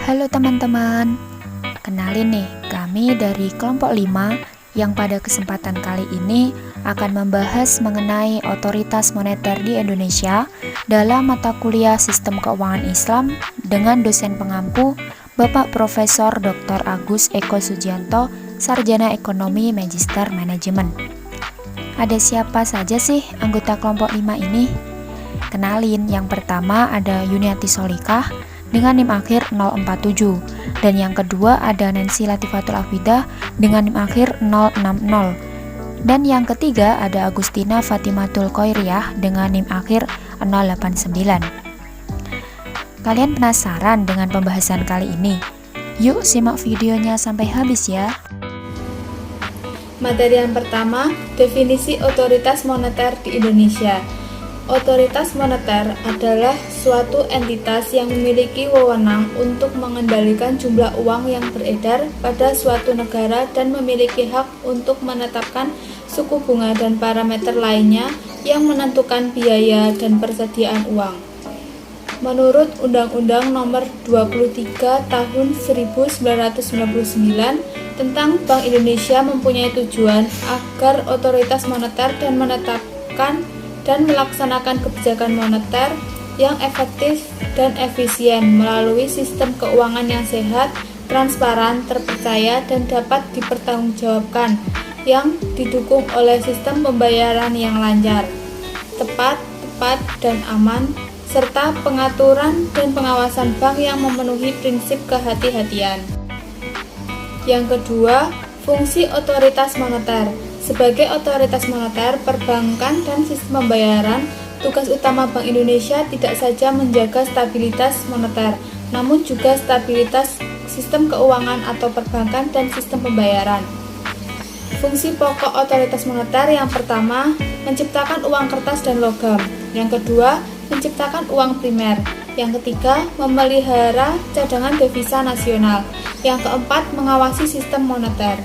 Halo teman-teman, kenalin nih, kami dari kelompok 5 yang pada kesempatan kali ini akan membahas mengenai otoritas moneter di Indonesia dalam mata kuliah Sistem Keuangan Islam dengan dosen pengampu Bapak Profesor Dr. Agus Eko Sujianto, Sarjana Ekonomi Magister Manajemen. Ada siapa saja sih anggota kelompok 5 ini? Kenalin, yang pertama ada Yuniati Solikah dengan NIM akhir 047, dan yang kedua ada Nancy Latifatul Afidah dengan NIM akhir 060, dan yang ketiga ada Agustina Fatimatul Koiriyah dengan NIM akhir 089. Kalian penasaran dengan pembahasan kali ini? Yuk simak videonya sampai habis ya. Materi yang pertama, definisi otoritas moneter di Indonesia. Otoritas moneter adalah suatu entitas yang memiliki wewenang untuk mengendalikan jumlah uang yang beredar pada suatu negara dan memiliki hak untuk menetapkan suku bunga dan parameter lainnya yang menentukan biaya dan persediaan uang. Menurut Undang-Undang Nomor 23 Tahun 1999 tentang Bank Indonesia mempunyai tujuan agar otoritas moneter dan menetapkan dan melaksanakan kebijakan moneter yang efektif dan efisien melalui sistem keuangan yang sehat, transparan, terpercaya, dan dapat dipertanggungjawabkan, yang didukung oleh sistem pembayaran yang lancar, tepat, dan aman, serta pengaturan dan pengawasan bank yang memenuhi prinsip kehati-hatian. Yang kedua, fungsi otoritas moneter. Sebagai otoritas moneter, perbankan, dan sistem pembayaran, tugas utama Bank Indonesia tidak saja menjaga stabilitas moneter, namun juga stabilitas sistem keuangan atau perbankan dan sistem pembayaran. Fungsi pokok otoritas moneter yang pertama, menciptakan uang kertas dan logam. Yang kedua, menciptakan uang primer. Yang ketiga, memelihara cadangan devisa nasional. Yang keempat, mengawasi sistem moneter.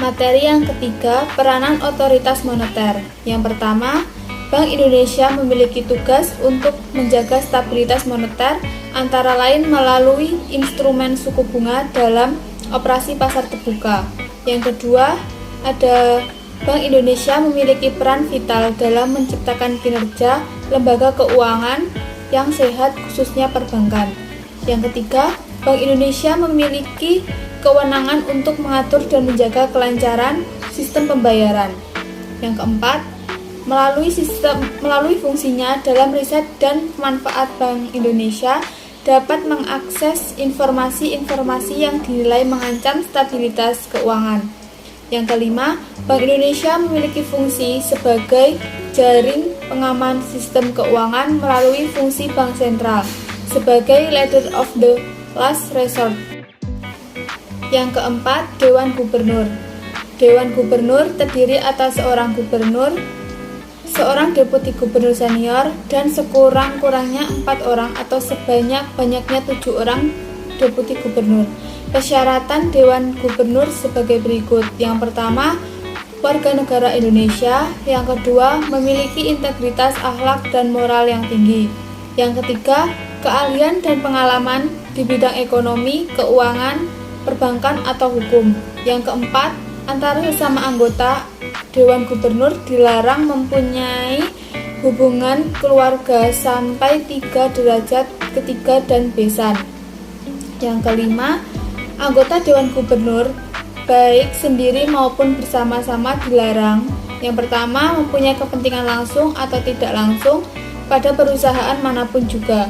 Materi yang ketiga, peranan otoritas moneter. Yang pertama, Bank Indonesia memiliki tugas untuk menjaga stabilitas moneter, antara lain melalui instrumen suku bunga dalam operasi pasar terbuka. Yang kedua, ada Bank Indonesia memiliki peran vital dalam menciptakan kinerja lembaga keuangan yang sehat, khususnya perbankan. Yang ketiga, Bank Indonesia memiliki kewenangan untuk mengatur dan menjaga kelancaran sistem pembayaran. Yang keempat, melalui fungsinya dalam riset dan manfaat Bank Indonesia dapat mengakses informasi-informasi yang dinilai mengancam stabilitas keuangan. Yang kelima, Bank Indonesia memiliki fungsi sebagai jaring pengaman sistem keuangan melalui fungsi bank sentral sebagai lender of the last resort. Yang keempat, Dewan Gubernur. Dewan Gubernur terdiri atas seorang gubernur, seorang deputi gubernur senior, dan sekurang-kurangnya 4 orang atau sebanyak-banyaknya 7 orang deputi gubernur. Persyaratan Dewan Gubernur sebagai berikut. Yang pertama, warga negara Indonesia. Yang kedua, memiliki integritas akhlak dan moral yang tinggi. Yang ketiga, keahlian dan pengalaman di bidang ekonomi, keuangan, perbankan atau hukum. Yang keempat, antara sesama anggota Dewan Gubernur dilarang mempunyai hubungan keluarga sampai 3 derajat ketiga dan besan. Yang kelima, anggota Dewan Gubernur baik sendiri maupun bersama-sama dilarang. Yang pertama, mempunyai kepentingan langsung atau tidak langsung pada perusahaan manapun juga.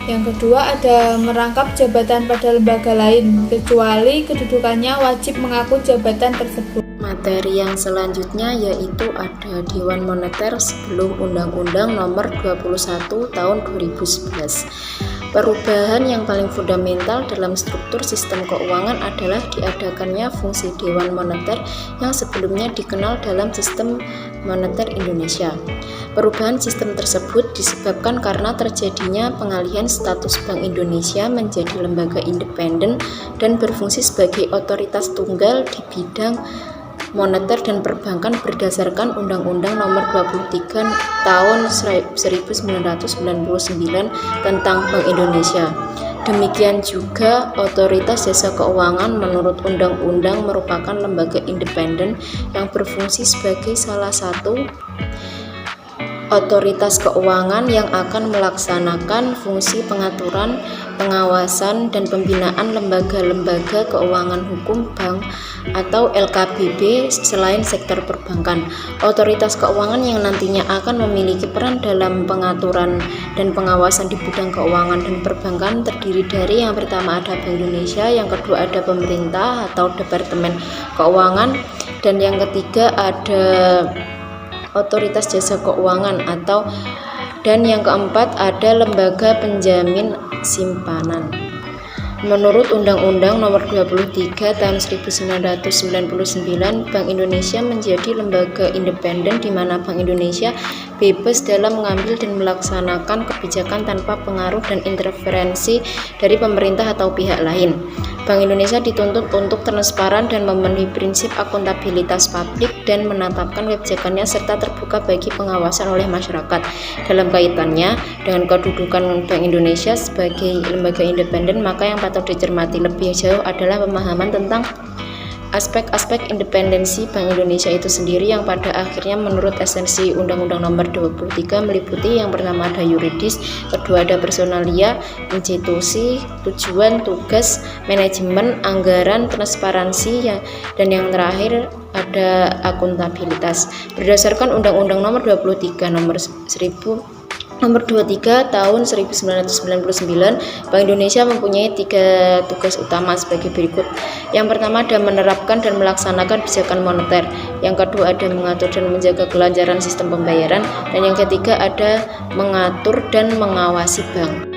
Yang kedua, ada merangkap jabatan pada lembaga lain, kecuali kedudukannya wajib mengaku jabatan tersebut. Materi yang selanjutnya yaitu ada Dewan Moneter sebelum Undang-Undang Nomor 21 Tahun 2011. Perubahan yang paling fundamental dalam struktur sistem keuangan adalah diadakannya fungsi Dewan Moneter yang sebelumnya dikenal dalam sistem moneter Indonesia. Perubahan sistem tersebut disebabkan karena terjadinya pengalihan status Bank Indonesia menjadi lembaga independen dan berfungsi sebagai otoritas tunggal di bidang moneter dan perbankan berdasarkan Undang-Undang Nomor 23 Tahun 1999 tentang Bank Indonesia. Demikian juga Otoritas Jasa Keuangan menurut undang-undang merupakan lembaga independen yang berfungsi sebagai salah satu otoritas keuangan yang akan melaksanakan fungsi pengaturan, pengawasan, dan pembinaan lembaga-lembaga keuangan hukum bank atau LKBB selain sektor perbankan. Otoritas keuangan yang nantinya akan memiliki peran dalam pengaturan dan pengawasan di bidang keuangan dan perbankan terdiri dari yang pertama ada Bank Indonesia, yang kedua ada pemerintah atau Departemen Keuangan, dan yang ketiga ada Otoritas Jasa Keuangan dan yang keempat ada lembaga penjamin simpanan. Menurut Undang-Undang Nomor 23 Tahun 1999, Bank Indonesia menjadi lembaga independen di mana Bank Indonesia bebas dalam mengambil dan melaksanakan kebijakan tanpa pengaruh dan interferensi dari pemerintah atau pihak lain. Bank Indonesia dituntut untuk transparan dan memenuhi prinsip akuntabilitas publik dan menetapkan kebijakannya serta terbuka bagi pengawasan oleh masyarakat. Dalam kaitannya dengan kedudukan Bank Indonesia sebagai lembaga independen, maka yang patut dicermati lebih jauh adalah pemahaman tentang aspek-aspek independensi Bank Indonesia itu sendiri yang pada akhirnya menurut esensi Undang-Undang Nomor 23 meliputi yang pertama ada yuridis, kedua ada personalia, institusi, tujuan, tugas, manajemen, anggaran, transparansi, dan yang terakhir ada akuntabilitas. Berdasarkan Undang-Undang Nomor 23 Nomor 23 Tahun 1999, Bank Indonesia mempunyai 3 tugas utama sebagai berikut. Yang pertama ada menerapkan dan melaksanakan kebijakan moneter. Yang kedua ada mengatur dan menjaga kelancaran sistem pembayaran. Dan yang ketiga ada mengatur dan mengawasi bank.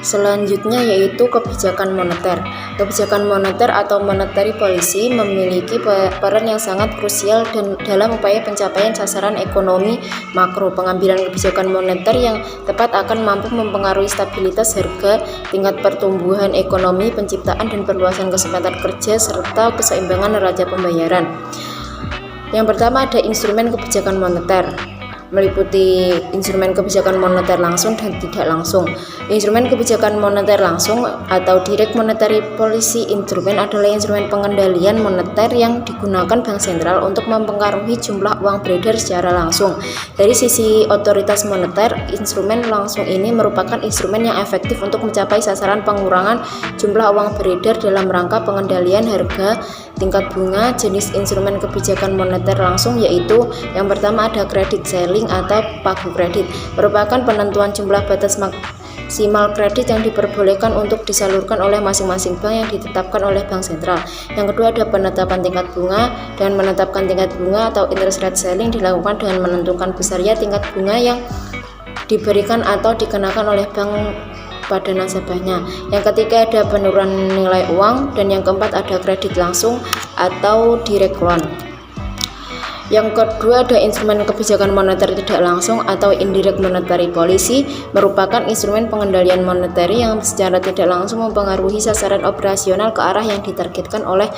Selanjutnya yaitu kebijakan moneter. Kebijakan moneter atau monetary policy memiliki peran yang sangat krusial dalam upaya pencapaian sasaran ekonomi makro. Pengambilan kebijakan moneter yang tepat akan mampu mempengaruhi stabilitas harga, tingkat pertumbuhan ekonomi, penciptaan dan perluasan kesempatan kerja, serta keseimbangan neraca pembayaran. Yang pertama ada instrumen kebijakan moneter, meliputi instrumen kebijakan moneter langsung dan tidak langsung. Instrumen kebijakan moneter langsung atau direct monetary policy instrument adalah instrumen pengendalian moneter yang digunakan Bank Sentral untuk mempengaruhi jumlah uang beredar secara langsung. Dari sisi otoritas moneter, instrumen langsung ini merupakan instrumen yang efektif untuk mencapai sasaran pengurangan jumlah uang beredar dalam rangka pengendalian harga, tingkat bunga. Jenis instrumen kebijakan moneter langsung yaitu yang pertama ada credit ceiling atau pagu kredit, merupakan penentuan jumlah batas maksimal kredit yang diperbolehkan untuk disalurkan oleh masing-masing bank yang ditetapkan oleh Bank Sentral. Yang kedua ada penetapan tingkat bunga. Dengan menetapkan tingkat bunga atau interest rate ceiling dilakukan dengan menentukan besarnya tingkat bunga yang diberikan atau dikenakan oleh bank pada nasabahnya. Yang ketiga ada penurunan nilai uang, dan yang keempat ada kredit langsung atau direct loan. Yang kedua ada instrumen kebijakan moneter tidak langsung atau indirect monetary policy, merupakan instrumen pengendalian moneter yang secara tidak langsung mempengaruhi sasaran operasional ke arah yang ditargetkan oleh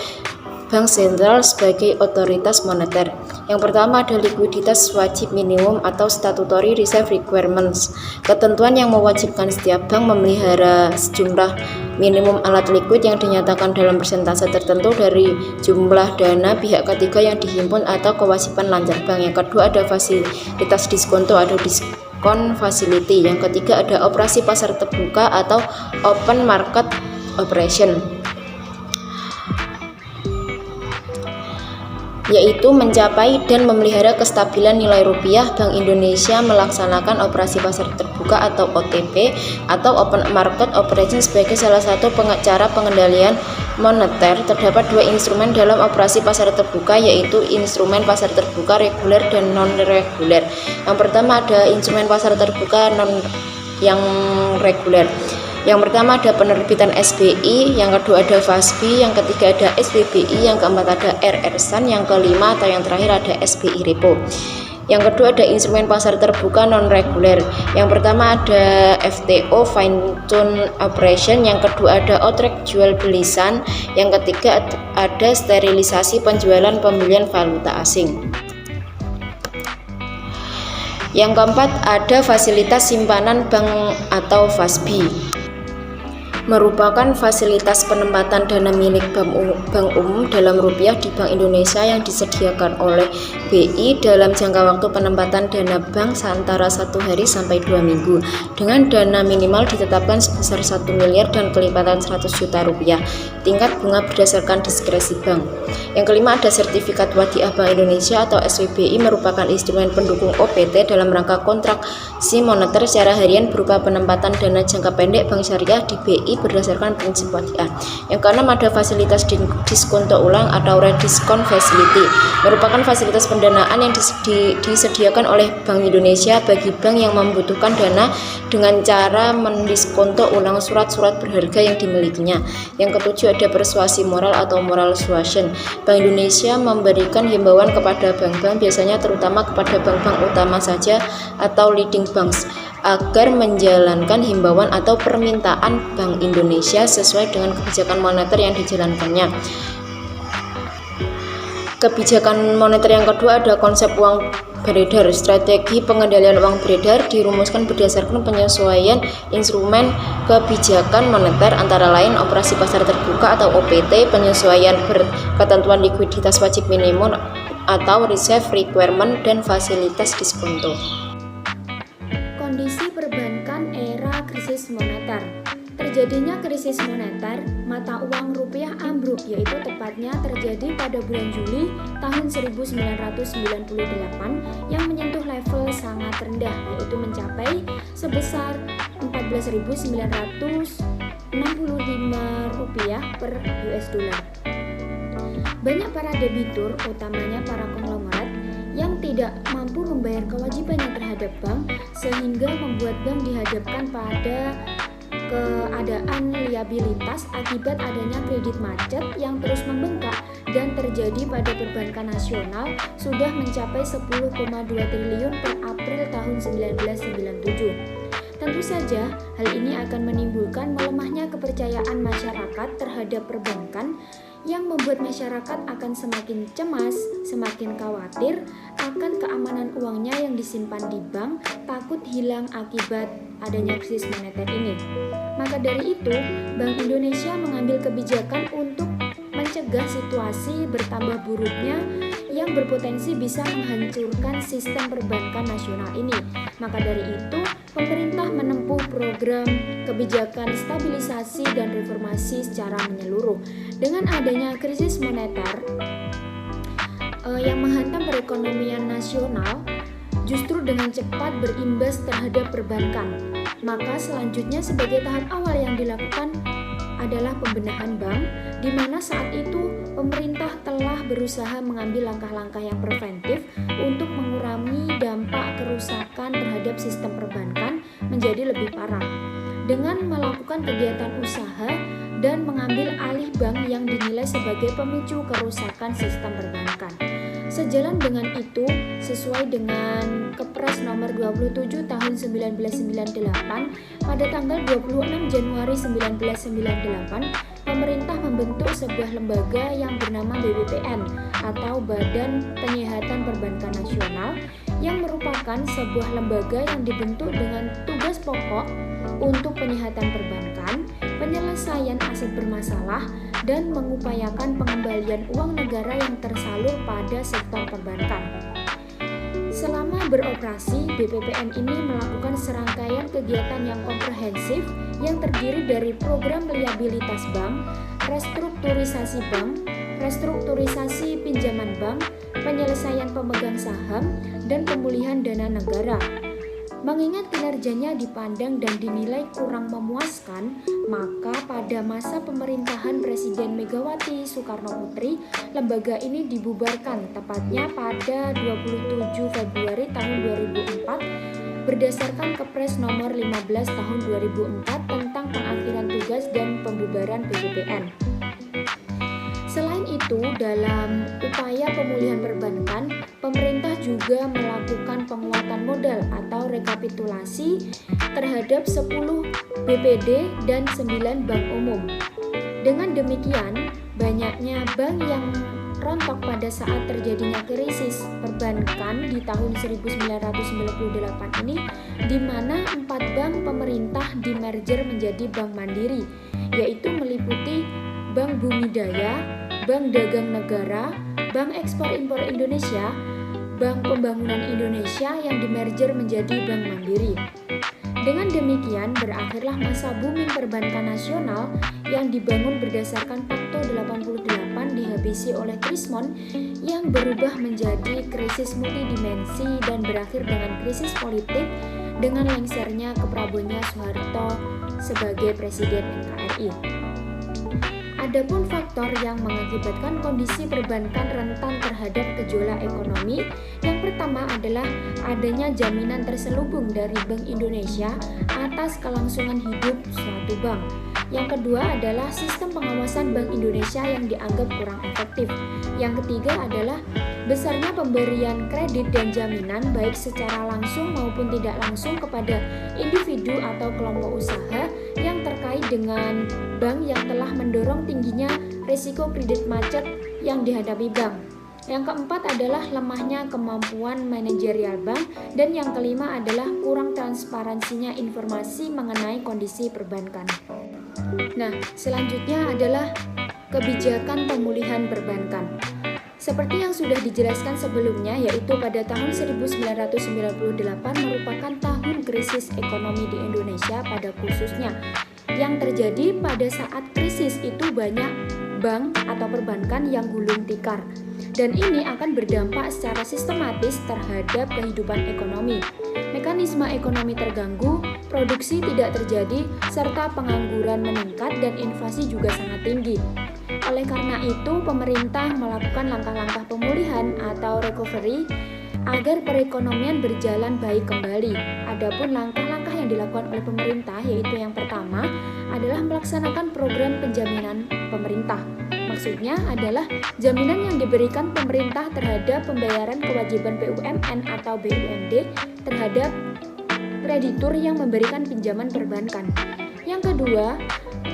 Bank Sentral sebagai otoritas moneter. Yang pertama ada likuiditas wajib minimum atau statutory reserve requirements, ketentuan yang mewajibkan setiap bank memelihara sejumlah minimum alat likuid yang dinyatakan dalam persentase tertentu dari jumlah dana pihak ketiga yang dihimpun atau kewajiban lancar bank. Yang kedua ada fasilitas diskonto atau diskon facility. Yang ketiga ada operasi pasar terbuka atau open market operation, yaitu mencapai dan memelihara kestabilan nilai rupiah. Bank Indonesia melaksanakan operasi pasar terbuka atau OTP atau open market operation sebagai salah satu cara pengendalian moneter. Terdapat 2 instrumen dalam operasi pasar terbuka, yaitu instrumen pasar terbuka reguler dan non-reguler. Yang pertama ada instrumen pasar terbuka yang reguler. Yang pertama ada penerbitan SBI, yang kedua ada FASBI, yang ketiga ada SBBI, yang keempat ada RRSan, yang kelima atau yang terakhir ada SBI Repo. Yang kedua ada instrumen pasar terbuka non-reguler. Yang pertama ada FTO Fine Tune Operation, yang kedua ada outright jual belisan, yang ketiga ada sterilisasi penjualan pembelian valuta asing. Yang keempat ada fasilitas simpanan bank atau FASBI. merupakan fasilitas penempatan dana milik bank umum dalam rupiah di Bank Indonesia yang disediakan oleh BI dalam jangka waktu penempatan dana bank seantara 1 hari sampai 2 minggu dengan dana minimal ditetapkan sebesar 1 miliar dan kelipatan 100 juta rupiah. Tingkat bunga berdasarkan diskresi bank. Yang kelima ada sertifikat wadiah Bank Indonesia atau SWBI merupakan instrumen pendukung OPT dalam rangka kontraksi moneter secara harian berupa penempatan dana jangka pendek bank syariah di BI berdasarkan prinsip wadiah. Yang keenam ada fasilitas diskonto ulang atau rediskon facility, merupakan fasilitas pendanaan yang disediakan oleh Bank Indonesia bagi bank yang membutuhkan dana dengan cara mendiskonto ulang surat-surat berharga yang dimilikinya. Yang ketujuh ada persuasi moral atau moral suasion. Bank Indonesia memberikan himbauan kepada bank-bank, biasanya terutama kepada bank-bank utama saja atau leading banks, agar menjalankan himbauan atau permintaan Bank Indonesia sesuai dengan kebijakan moneter yang dijalankannya. Kebijakan moneter yang kedua ada konsep uang beredar. Strategi pengendalian uang beredar dirumuskan berdasarkan penyesuaian instrumen kebijakan moneter antara lain operasi pasar terbuka atau OPT, penyesuaian ketentuan likuiditas wajib minimum atau reserve requirement, dan fasilitas diskonto. Kondisi perbankan era krisis moneter. Terjadinya krisis moneter, mata uang rupiah ambruk, yaitu tepatnya terjadi pada bulan Juli tahun 1998 yang menyentuh level sangat rendah, yaitu mencapai sebesar Rp14.965 per US dollar. Banyak para debitur, utamanya para konglomerat, yang tidak mampu membayar kewajibannya terhadap bank, sehingga membuat bank dihadapkan pada keadaan liabilitas akibat adanya kredit macet yang terus membengkak dan terjadi pada perbankan nasional sudah mencapai 10,2 triliun per April tahun 1997. Tentu saja hal ini akan menimbulkan melemahnya kepercayaan masyarakat terhadap perbankan yang membuat masyarakat akan semakin cemas, semakin khawatir akan keamanan uangnya yang disimpan di bank, takut hilang akibat adanya krisis moneter ini. Maka dari itu, Bank Indonesia mengambil kebijakan untuk mencegah situasi bertambah buruknya yang berpotensi bisa menghancurkan sistem perbankan nasional ini. Maka dari itu, pemerintah menempuh program kebijakan stabilisasi dan reformasi secara menyeluruh. Dengan adanya krisis moneter yang menghantam perekonomian nasional, justru dengan cepat berimbas terhadap perbankan. Maka selanjutnya sebagai tahap awal yang dilakukan adalah pembenahan bank, di mana saat itu pemerintah telah berusaha mengambil langkah-langkah yang preventif untuk mengurangi dampak kerusakan terhadap sistem perbankan menjadi lebih parah, dengan melakukan kegiatan usaha dan mengambil alih bank yang dinilai sebagai pemicu kerusakan sistem perbankan. Sejalan dengan itu, sesuai dengan Kepres nomor 27 tahun 1998, pada tanggal 26 Januari 1998, pemerintah membentuk sebuah lembaga yang bernama BPPN atau Badan Penyihatan Perbankan Nasional, yang merupakan sebuah lembaga yang dibentuk dengan tugas pokok untuk penyihatan perbankan, penyelesaian aset bermasalah, dan mengupayakan pengembalian uang negara yang tersalur pada sektor perbankan. Selama beroperasi, BPPN ini melakukan serangkaian kegiatan yang komprehensif yang terdiri dari program liabilitas bank, restrukturisasi bank, restrukturisasi pinjaman bank, penyelesaian pemegang saham, dan pemulihan dana negara. Mengingat kinerjanya dipandang dan dinilai kurang memuaskan, maka pada masa pemerintahan Presiden Megawati Soekarnoputri, lembaga ini dibubarkan tepatnya pada 27 Februari tahun 2004 berdasarkan Kepres nomor 15 tahun 2004 tentang pengakhiran tugas dan pembubaran BPPN. Selain itu, dalam upaya pemulihan perbankan, pemerintah juga melakukan penguatan modal atau rekapitulasi terhadap 10 BPD dan 9 bank umum. Dengan demikian, banyaknya bank yang rontok pada saat terjadinya krisis perbankan di tahun 1998 ini, di mana 4 bank pemerintah dimerger menjadi Bank Mandiri. yaitu meliputi Bank Bumidaya, Bank Dagang Negara, Bank Ekspor Impor Indonesia, Bank Pembangunan Indonesia yang dimerger menjadi Bank Mandiri. Dengan demikian, berakhirlah masa booming perbankan nasional yang dibangun berdasarkan Pakto 88 dihabisi oleh Krismon yang berubah menjadi krisis multidimensi dan berakhir dengan krisis politik dengan lengsernya Keprabonya Soeharto sebagai Presiden NKRI. Adapun faktor yang mengakibatkan kondisi perbankan rentan terhadap gejolak ekonomi, yang pertama adalah adanya jaminan terselubung dari Bank Indonesia atas kelangsungan hidup suatu bank. Yang kedua adalah sistem pengawasan Bank Indonesia yang dianggap kurang efektif. Yang ketiga adalah besarnya pemberian kredit dan jaminan baik secara langsung maupun tidak langsung kepada individu atau kelompok usaha yang terkait dengan bank yang telah mendorong tingginya risiko kredit macet yang dihadapi bank. Yang keempat adalah lemahnya kemampuan manajerial bank, dan yang kelima adalah kurang transparansinya informasi mengenai kondisi perbankan. Nah, selanjutnya adalah kebijakan pemulihan perbankan. Seperti yang sudah dijelaskan sebelumnya, yaitu pada tahun 1998 merupakan tahun krisis ekonomi di Indonesia pada khususnya. Yang terjadi pada saat krisis itu banyak bank atau perbankan yang gulung tikar. Dan ini akan berdampak secara sistematis terhadap kehidupan ekonomi. Mekanisme ekonomi terganggu, produksi tidak terjadi, serta pengangguran meningkat dan inflasi juga sangat tinggi. Oleh karena itu, pemerintah melakukan langkah-langkah pemulihan atau recovery agar perekonomian berjalan baik kembali. Adapun langkah-langkah yang dilakukan oleh pemerintah yaitu yang pertama adalah melaksanakan program penjaminan pemerintah. Maksudnya adalah jaminan yang diberikan pemerintah terhadap pembayaran kewajiban BUMN atau BUMD terhadap kreditur yang memberikan pinjaman perbankan. Yang kedua,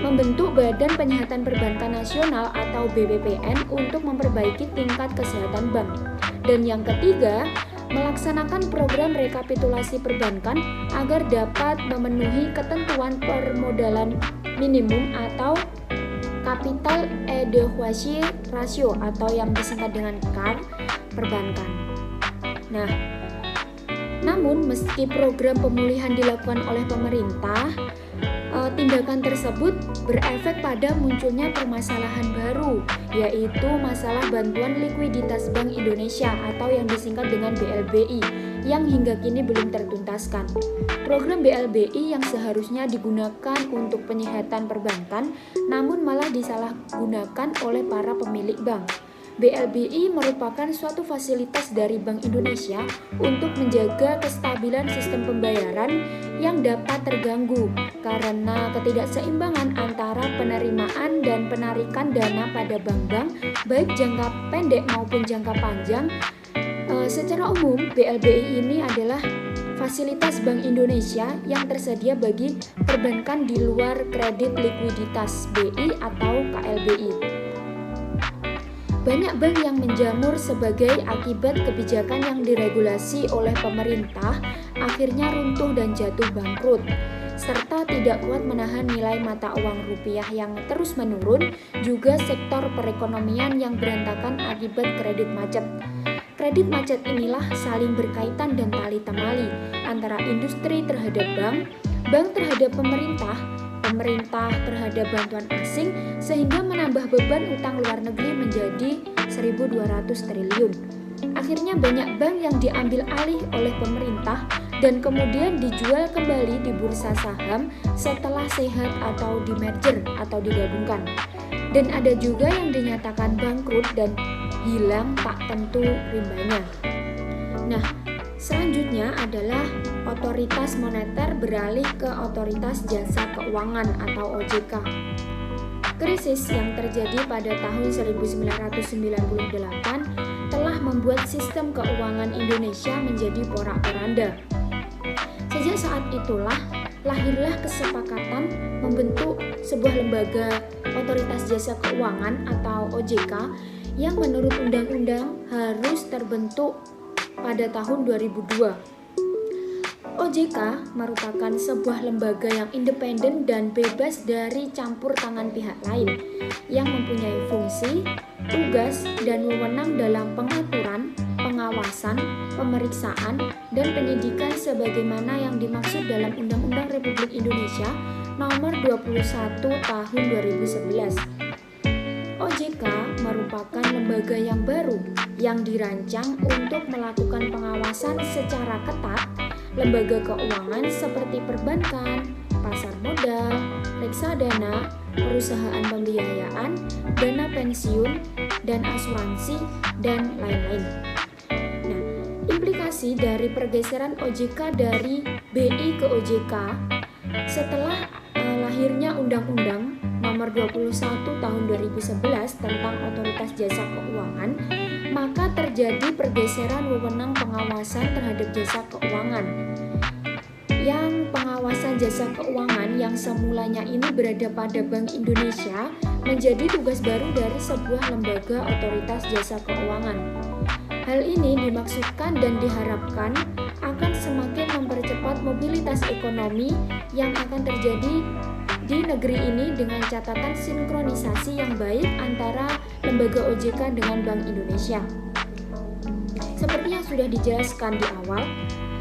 membentuk Badan Penyihatan Perbankan Nasional atau BPPN untuk memperbaiki tingkat kesehatan bank. Dan yang ketiga, melaksanakan program rekapitulasi perbankan agar dapat memenuhi ketentuan permodalan minimum atau Capital Adequacy Ratio atau yang disingkat dengan CAR perbankan. Nah, namun meski program pemulihan dilakukan oleh pemerintah, tindakan tersebut berefek pada munculnya permasalahan baru, yaitu masalah bantuan likuiditas Bank Indonesia atau yang disingkat dengan BLBI yang hingga kini belum tertuntaskan. Program BLBI yang seharusnya digunakan untuk penyihatan perbankan namun malah disalahgunakan oleh para pemilik bank. BLBI merupakan suatu fasilitas dari Bank Indonesia untuk menjaga kestabilan sistem pembayaran yang dapat terganggu karena ketidakseimbangan antara penerimaan dan penarikan dana pada bank-bank baik jangka pendek maupun jangka panjang. Secara umum, BLBI ini adalah fasilitas Bank Indonesia yang tersedia bagi perbankan di luar kredit likuiditas BI atau KLBI. Banyak bank yang menjamur sebagai akibat kebijakan yang diregulasi oleh pemerintah akhirnya runtuh dan jatuh bangkrut, serta tidak kuat menahan nilai mata uang rupiah yang terus menurun, juga sektor perekonomian yang berantakan akibat kredit macet. Kredit macet inilah saling berkaitan dan tali temali antara industri terhadap bank, bank terhadap pemerintah, pemerintah terhadap bantuan asing, sehingga menambah beban utang luar negeri menjadi 1.200 triliun. Akhirnya banyak bank yang diambil alih oleh pemerintah dan kemudian dijual kembali di bursa saham setelah sehat atau di-merger atau digabungkan. Dan ada juga yang dinyatakan bangkrut dan hilang tak tentu rimbanya. Nah, selanjutnya adalah otoritas moneter beralih ke otoritas jasa keuangan atau OJK. Krisis yang terjadi pada tahun 1998 telah membuat sistem keuangan Indonesia menjadi porak-poranda. Sejak saat itulah lahirlah kesepakatan membentuk sebuah lembaga otoritas jasa keuangan atau OJK yang menurut undang-undang harus terbentuk pada tahun 2002. OJK merupakan sebuah lembaga yang independen dan bebas dari campur tangan pihak lain yang mempunyai fungsi, tugas, dan wewenang dalam pengaturan, pengawasan, pemeriksaan, dan penyidikan sebagaimana yang dimaksud dalam Undang-Undang Republik Indonesia Nomor 21 Tahun 2011. OJK merupakan lembaga yang baru yang dirancang untuk melakukan pengawasan secara ketat lembaga keuangan seperti perbankan, pasar modal, reksadana, perusahaan pembiayaan, dana pensiun, dan asuransi, dan lain-lain. Nah, implikasi dari pergeseran OJK dari BI ke OJK setelah lahirnya Undang-Undang Nomor 21 Tahun 2011 tentang Otoritas Jasa Keuangan, maka terjadi pergeseran wewenang pengawasan terhadap jasa keuangan. Yang pengawasan jasa keuangan yang semulanya ini berada pada Bank Indonesia menjadi tugas baru dari sebuah lembaga otoritas jasa keuangan. Hal ini dimaksudkan dan diharapkan akan semakin mempercepat mobilitas ekonomi yang akan terjadi di negeri ini dengan catatan sinkronisasi yang baik antara lembaga OJK dengan Bank Indonesia. Seperti yang sudah dijelaskan di awal,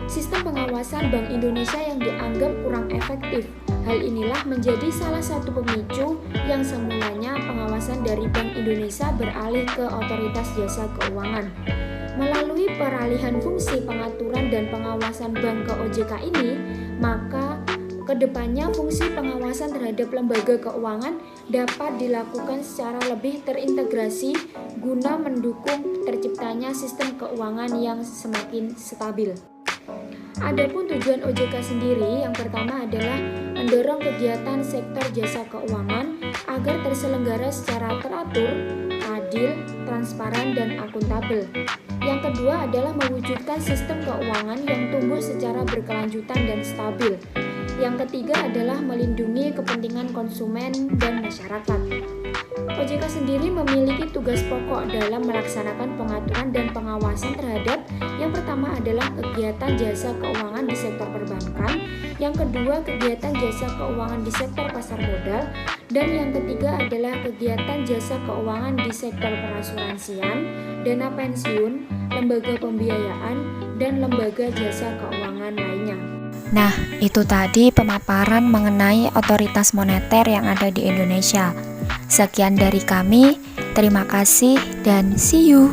sistem pengawasan Bank Indonesia yang dianggap kurang efektif. Hal inilah menjadi salah satu pemicu yang semulanya pengawasan dari Bank Indonesia beralih ke Otoritas Jasa Keuangan. Melalui peralihan fungsi pengaturan dan pengawasan bank ke OJK ini, maka kedepannya fungsi pengawasan terhadap lembaga keuangan dapat dilakukan secara lebih terintegrasi guna mendukung terciptanya sistem keuangan yang semakin stabil. Adapun tujuan OJK sendiri, yang pertama adalah mendorong kegiatan sektor jasa keuangan agar terselenggara secara teratur, adil, transparan, dan akuntabel. Yang kedua adalah mewujudkan sistem keuangan yang tumbuh secara berkelanjutan dan stabil. Yang ketiga adalah melindungi kepentingan konsumen dan masyarakat. OJK sendiri memiliki tugas pokok dalam melaksanakan pengaturan dan pengawasan terhadap yang pertama adalah kegiatan jasa keuangan di sektor perbankan, yang kedua kegiatan jasa keuangan di sektor pasar modal, dan yang ketiga adalah kegiatan jasa keuangan di sektor perasuransian, dana pensiun, lembaga pembiayaan, dan lembaga jasa keuangan lainnya. Nah, itu tadi pemaparan mengenai otoritas moneter yang ada di Indonesia. Sekian dari kami, terima kasih dan see you.